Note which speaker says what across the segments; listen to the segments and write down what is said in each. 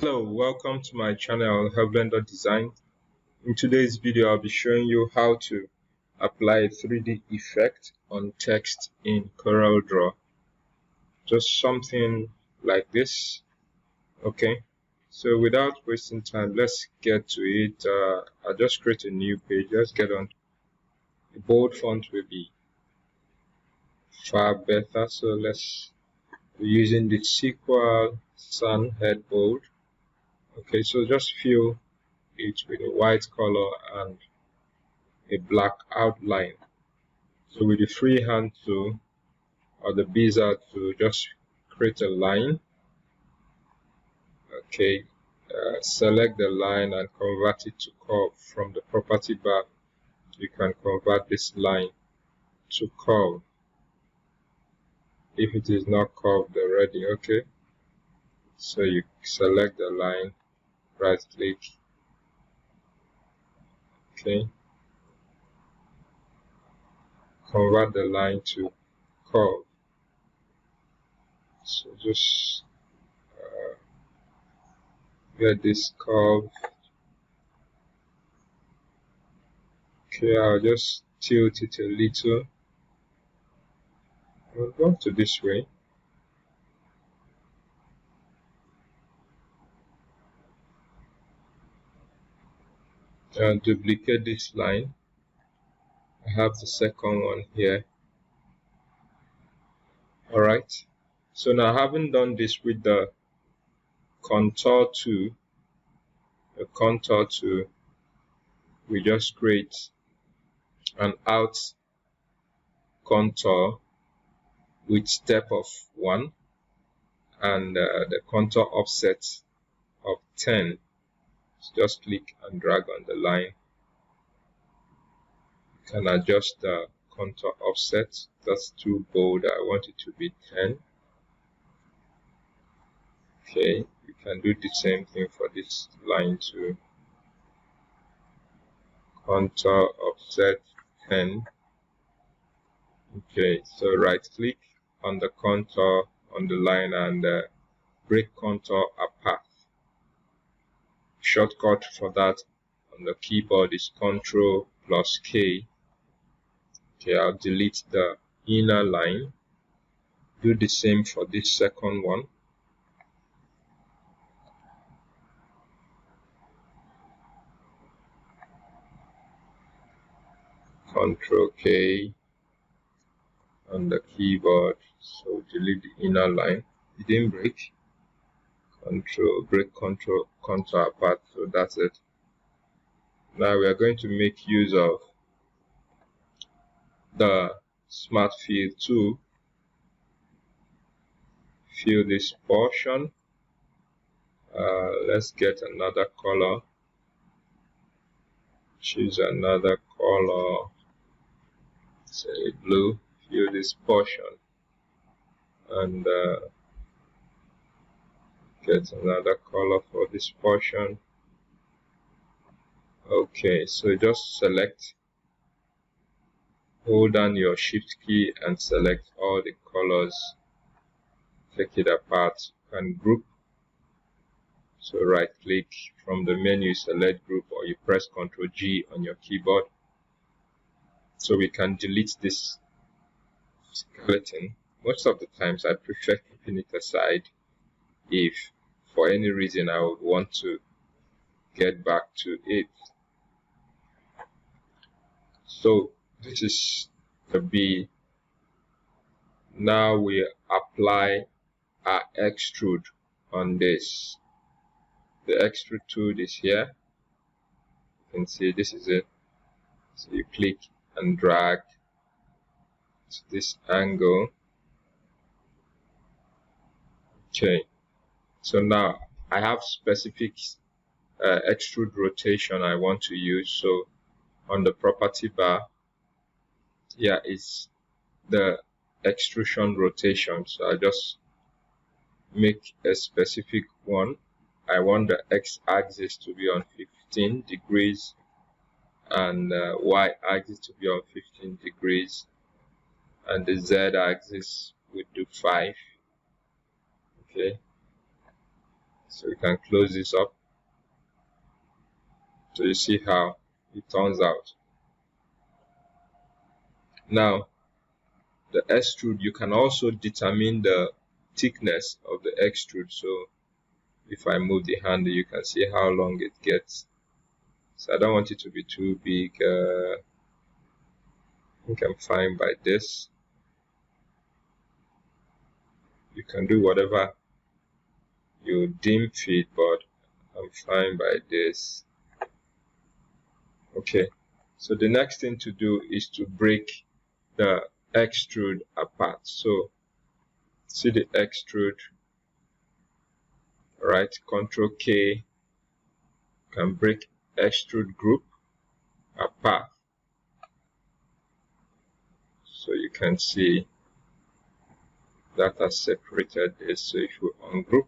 Speaker 1: Hello, welcome to my channel Hevlendordesigns. In today's video, I'll be showing you how to apply a 3D effect on text in Corel Draw. Just something like this. Okay, so without wasting time, let's get to it. I'll just create a new page. Let's get on. The bold font will be far better, so let's be using the Sequel Sun Head Bold. Okay, so just fill it with a white color and a black outline. So with the freehand tool or the bezier tool, just create a line. Okay, select the line and convert it to curve. From the property bar, you can convert this line to curve if it is not curved already. Okay, so you select the line, right click. Okay, convert the line to curve. So just get this curve. Okay, I'll just tilt it a little. We'll go to this way. And duplicate this line. I have the second one here. Alright, so now having done this with the contour tool, we just create an out contour with step of 1 and the contour offset of 10. So just click and drag on the line. You can adjust the contour offset. That's too bold. I want it to be 10. Okay, you can do the same thing for this line too. Contour offset 10. Okay, so right click on the contour on the line and break contour apart. Shortcut for that on the keyboard is Ctrl+K. Okay, I'll delete the inner line. Do the same for this second one. Ctrl+K on the keyboard. So delete the inner line. It didn't break. Break contour apart. So that's it. Now we are going to make use of the Smart Fill tool. Fill this portion. Let's get another color. Choose another color. Say blue. Fill this portion and get another color for this portion. Okay, so just select, hold down your shift key and select all the colors. Take it apart and group. So right click from the menu, select group, or you press Ctrl+G on your keyboard. So we can delete this skeleton. Most of the times I prefer keeping it aside if for any reason I would want to get back to it. So this is the B. Now we apply our extrude on this. The extrude tool is here. You can see this is it. So you click and drag to this angle. Okay, so now I have specific extrude rotation I want to use. So on the property bar, here is the extrusion rotation. So I just make a specific one. I want the x-axis to be on 15 degrees and y-axis to be on 15 degrees, and the z-axis would do 5. Okay, So you can close this up. So you see how it turns out. Now, the extrude, you can also determine the thickness of the extrude. So if I move the handle, you can see how long it gets. So I don't want it to be too big. I think I'm fine by this. You can do whatever you deem fit, but I'm fine by this. Okay, so the next thing to do is to break the extrude apart. So see the extrude, right? Control K can break extrude group apart. So you can see that has separated this. So if you ungroup,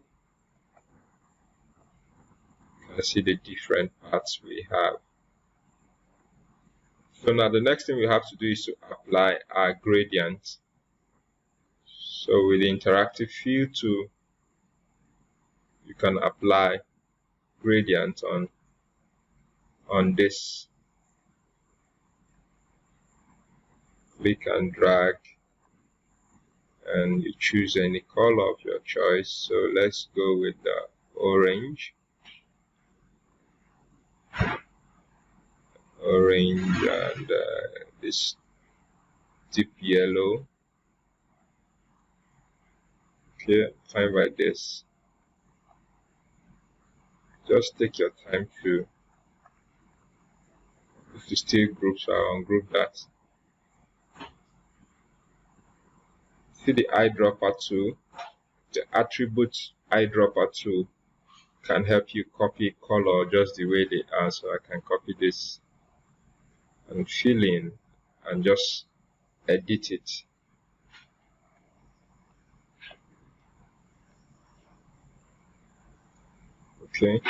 Speaker 1: you can see the different parts we have. So now the next thing we have to do is to apply our gradient. So with the interactive fill tool, you can apply gradient on this. Click and drag, and you choose any color of your choice. So let's go with the orange. And this deep yellow. Okay, fine by this. Just take your time to, if you still group, so I'll ungroup that. See the eyedropper tool, the attribute eyedropper tool can help you copy color just the way they are. So I can copy this and fill in and just edit it. Okay,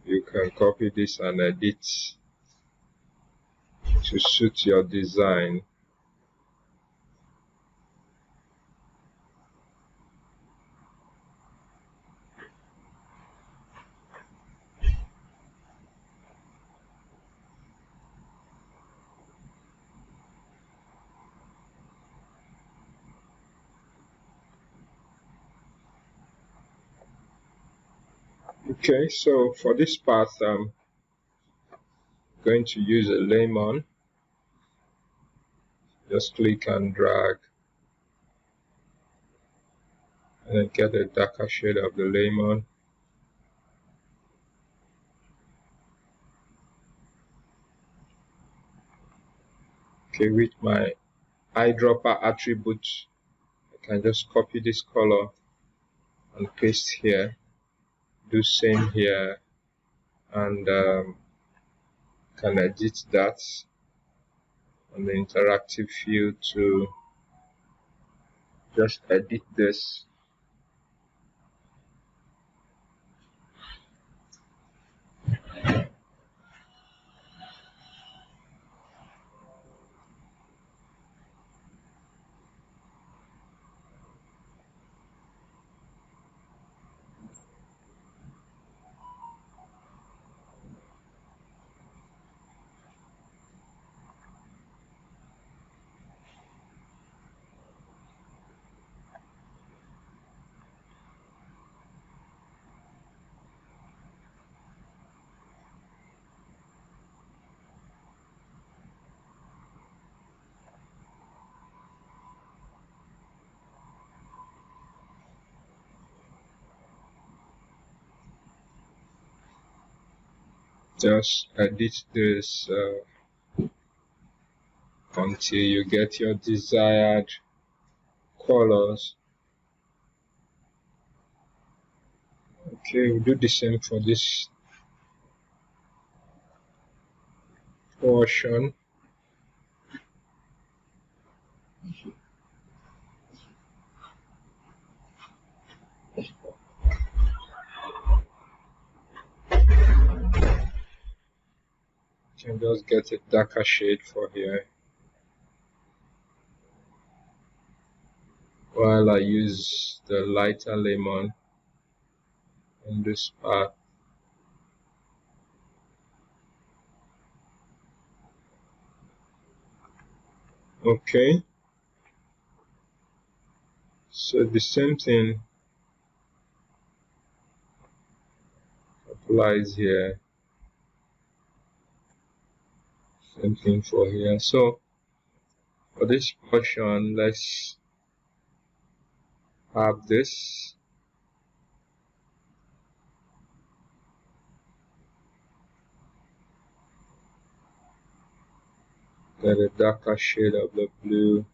Speaker 1: you can copy this and edit to suit your design. Okay, so for this part, I'm going to use a lemon. Just click and drag, and then get a darker shade of the lemon. Okay, with my eyedropper attribute, I can just copy this color and paste here. Do same here, and can edit that on the interactive fill to just edit this. Just edit this until you get your desired colors. Okay, we'll do the same for this portion. Can just get a darker shade for here while I use the lighter lemon on this part. Okay, so the same thing applies here, same thing for here. So for this portion, let's have this. Get a darker shade of the blue.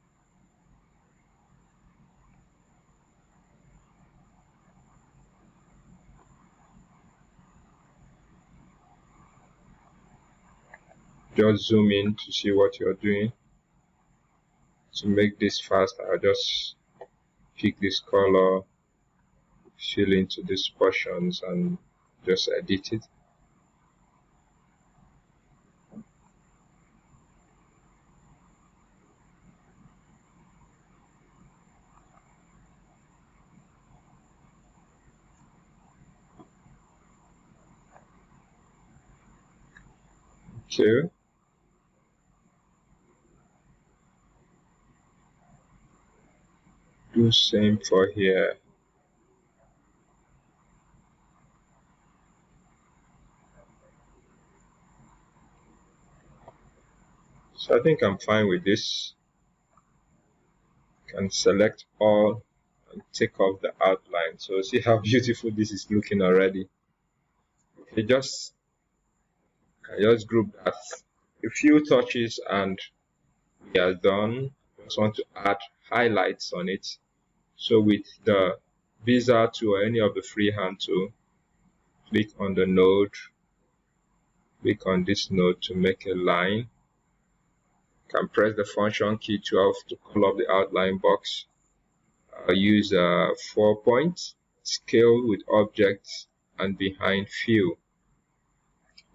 Speaker 1: Just zoom in to see what you're doing. To make this fast, I'll just pick this color, fill into these portions, and just edit it. Okay. Do same for here. So I think I'm fine with this. Can select all and take off the outline. So see how beautiful this is looking already. Okay, I just group that a few touches and we are done. Just want to add highlights on it. So with the Visa tool or any of the freehand tool, click on the node, click on this node to make a line. You can press the function key 12 to call up the outline box. I'll use 4 points, scale with objects and behind fill.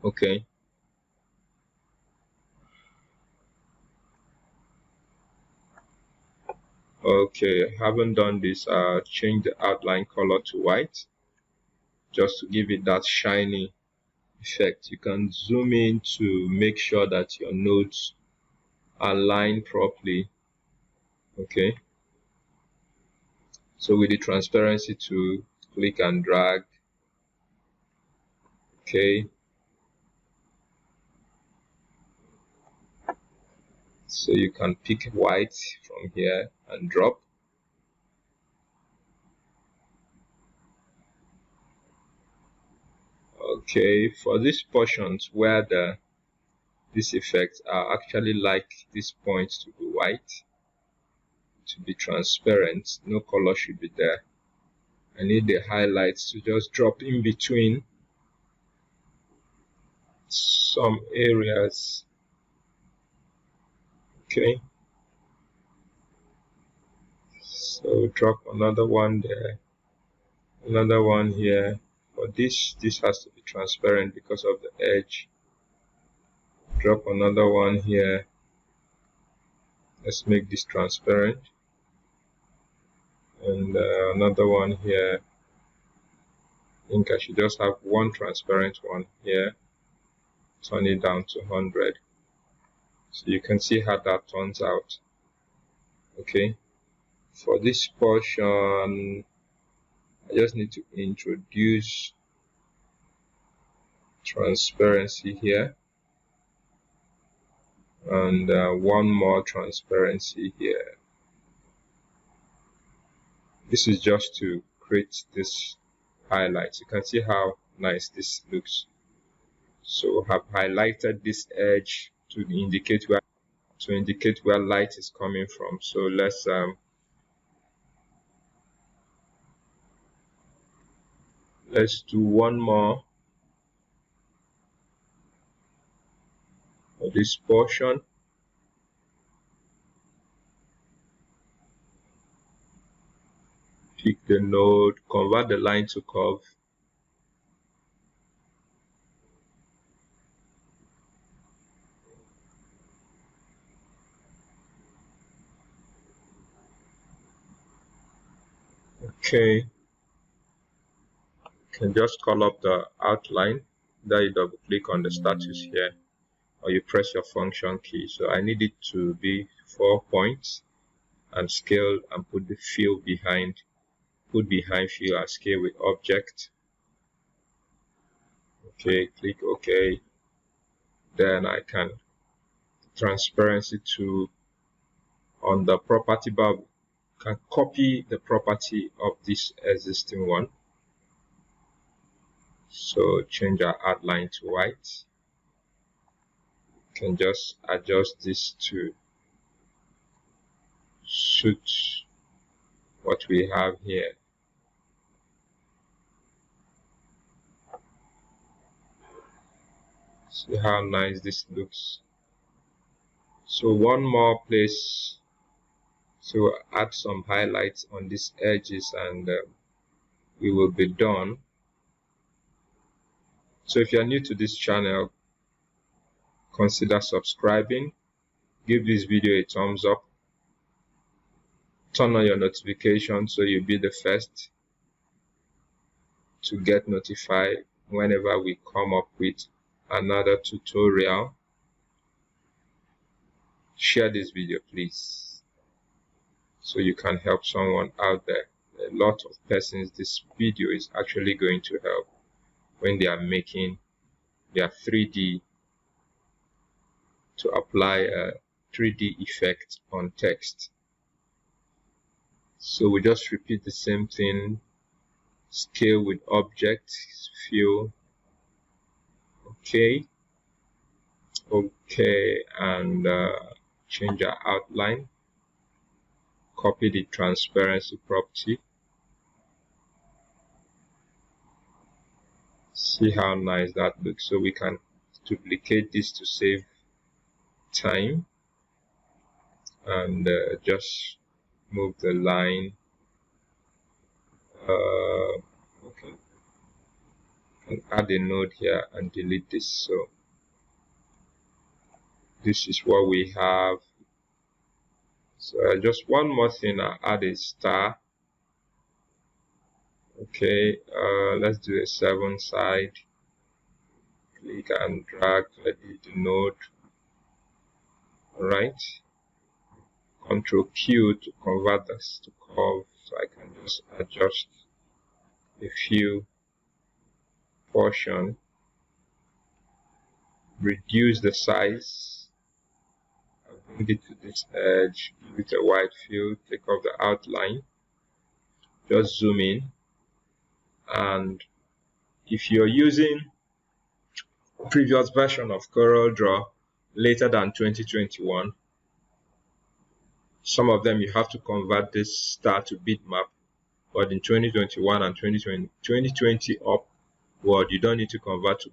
Speaker 1: Okay. Okay, I haven't done this. Change the outline color to white just to give it that shiny effect. You can zoom in to make sure that your nodes are aligned properly. Okay. So with the transparency tool, click and drag. Okay. So you can pick white from here and drop. Okay, for these portions where these effects are actually like these points to be white, to be transparent, no color should be there. I need the highlights to just drop in between some areas. Okay, so drop another one there, another one here. For this has to be transparent because of the edge. Drop another one here. Let's make this transparent. And another one here. I think I should just have one transparent one here. Turn it down to 100. So you can see how that turns out. Okay. For this portion, I just need to introduce transparency here. And one more transparency here. This is just to create this highlights. You can see how nice this looks. So I have highlighted this edge to indicate where light is coming from. So let's do one more for this portion. Pick the node, convert the line to curve. Okay. You can just call up the outline. Then you double click on the status here, or you press your function key. So I need it to be 4 points, and scale and put the fill behind. Put behind fill and scale with object. Okay, click OK. Then I can transparency to on the property bar. Can copy the property of this existing one. So change our outline to white. Can just adjust this to suit what we have here. See how nice this looks. So one more place, so add some highlights on these edges, and we will be done. So if you are new to this channel, consider subscribing, give this video a thumbs up, turn on your notifications so you'll be the first to get notified whenever we come up with another tutorial. Share this video please, so you can help someone out there. A lot of persons this video is actually going to help when they are making their 3D, to apply a 3D effect on text. So we just repeat the same thing. Scale with object, fill, okay, and change our outline. Copy the transparency property. See how nice that looks. So we can duplicate this to save time, and just move the line. Okay, and add a node here and delete this. So this is what we have. So just one more thing, I'll add a star. Okay, let's do a 7 side. Click and drag, edit the node. Alright, Ctrl Q to convert this to curve, so I can just adjust a few portion, reduce the size, bring it to this edge, give it a white fill, take off the outline, just zoom in. And if you're using previous version of Corel Draw later than 2021, some of them you have to convert this star to bitmap, but in 2021 and 2020 upward, you don't need to convert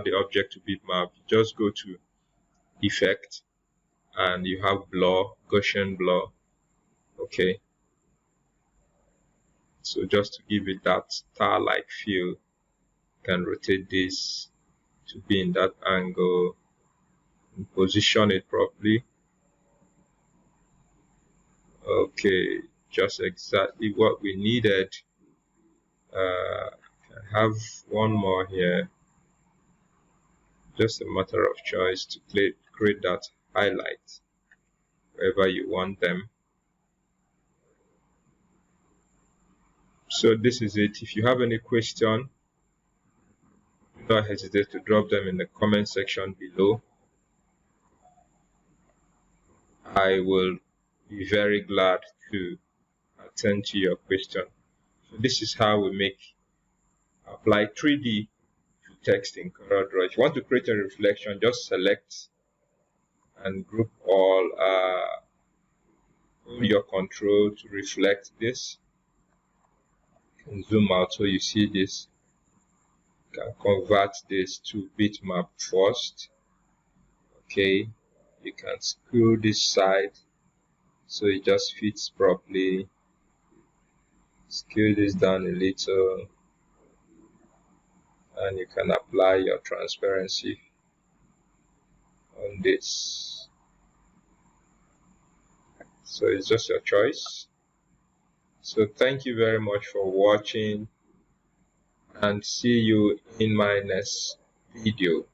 Speaker 1: the object to bitmap. Just go to effect and you have blur, Gaussian blur. Okay, so just to give it that star-like feel, you can rotate this to be in that angle and position it properly. Okay, just exactly what we needed. I have one more here, just a matter of choice to create that highlight wherever you want them. So this is it. If you have any question, do not hesitate to drop them in the comment section below. I will be very glad to attend to your question. So this is how we apply 3D to text in Corel Draw. If you want to create a reflection, just select and group all. Hold your control to reflect this. You can zoom out so you see this. You can convert this to bitmap first. Okay, you can screw this side so it just fits properly. Scale this down a little, and you can apply your transparency on this. So it's just your choice. So thank you very much for watching. and see you in my next video.